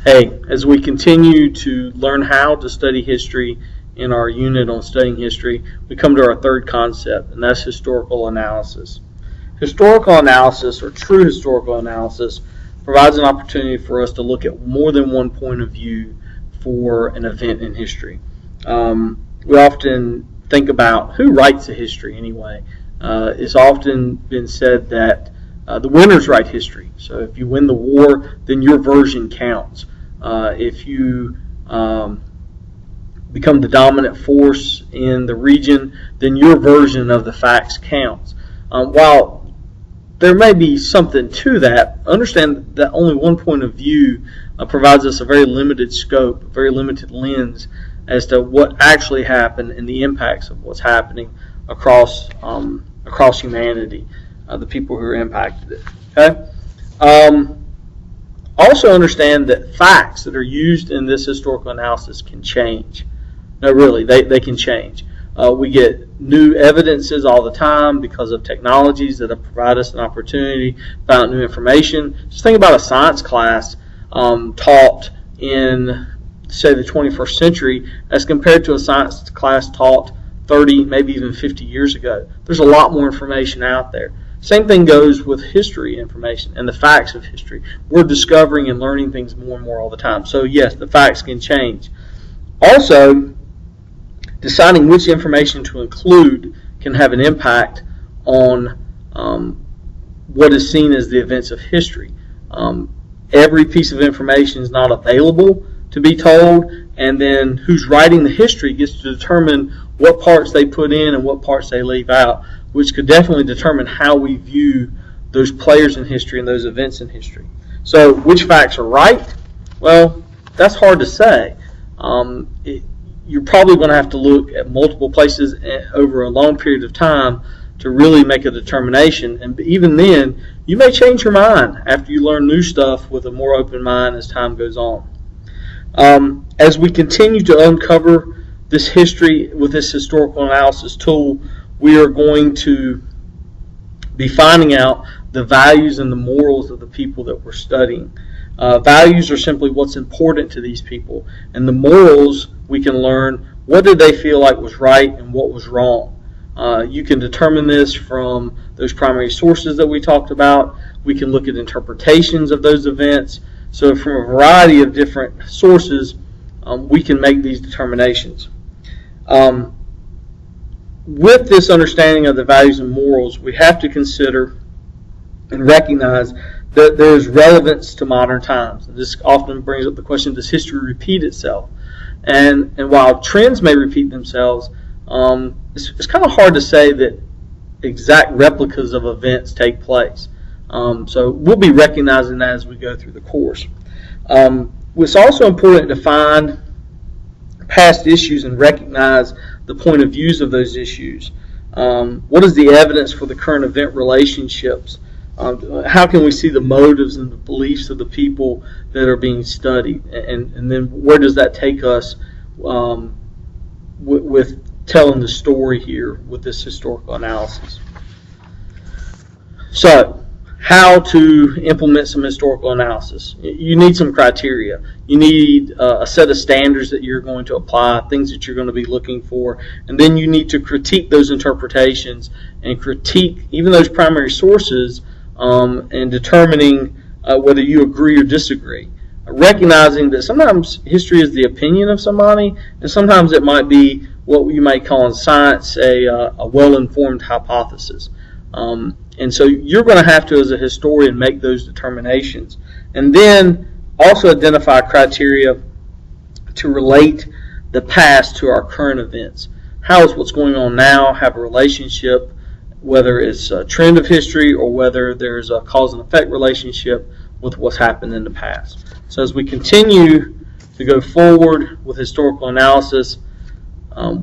Hey, as we continue to learn how to study history in our unit on studying history, we come to our third concept, and that's historical analysis. Historical analysis, or true historical analysis, provides an opportunity for us to look at more than one point of view for an event in history. We often think about who writes the history anyway. It's often been said that the winners write history. So if you win the war, then your version counts. If you become the dominant force in the region, then your version of the facts counts. While there may be something to that, understand that only one point of view provides us a very limited scope, a very limited lens as to what actually happened and the impacts of what's happening across humanity, the people who are impacted. Okay. Also understand that facts that are used in this historical analysis can change. No, really, they can change. We get new evidences all the time because of technologies that provide us an opportunity to find out new information. Just think about a science class taught in, say, the 21st century as compared to a science class taught 30, maybe even 50 years ago. There's a lot more information out there. Same thing goes with history information and the facts of history. We're discovering and learning things more and more all the time. So yes, the facts can change. Also, deciding which information to include can have an impact on what is seen as the events of history. Every piece of information is not available to be told, and then who's writing the history gets to determine what parts they put in and what parts they leave out, which could definitely determine how we view those players in history and those events in history. So which facts are right? Well, that's hard to say. You're probably going to have to look at multiple places over a long period of time to really make a determination. And even then, you may change your mind after you learn new stuff with a more open mind as time goes on. As we continue to uncover this history with this historical analysis tool, we are going to be finding out the values and the morals of the people that we're studying. Values are simply what's important to these people, and the morals, we can learn what did they feel like was right and what was wrong. You can determine this from those primary sources that we talked about. We can look at interpretations of those events. So from a variety of different sources, we can make these determinations. With this understanding of the values and morals, we have to consider and recognize that there is relevance to modern times. This often brings up the question, does history repeat itself? And while trends may repeat themselves, it's kind of hard to say that exact replicas of events take place. So we'll be recognizing that as we go through the course. It's also important to find past issues and recognize the point of views of those issues. What is the evidence for the current event relationships? How can we see the motives and the beliefs of the people that are being studied? And then where does that take us with telling the story here with this historical analysis? So, how to implement some historical analysis. You need some criteria. You need a set of standards that you're going to apply, things that you're going to be looking for, and then you need to critique those interpretations and critique even those primary sources and determining whether you agree or disagree. Recognizing that sometimes history is the opinion of somebody, and sometimes it might be what you might call in science a well-informed hypothesis. And so you're going to have to, as a historian, make those determinations. And then also identify criteria to relate the past to our current events. How does what's going on now have a relationship, whether it's a trend of history or whether there's a cause and effect relationship with what's happened in the past. So as we continue to go forward with historical analysis,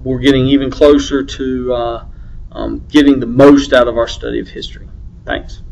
we're getting even closer to getting the most out of our study of history. Thanks.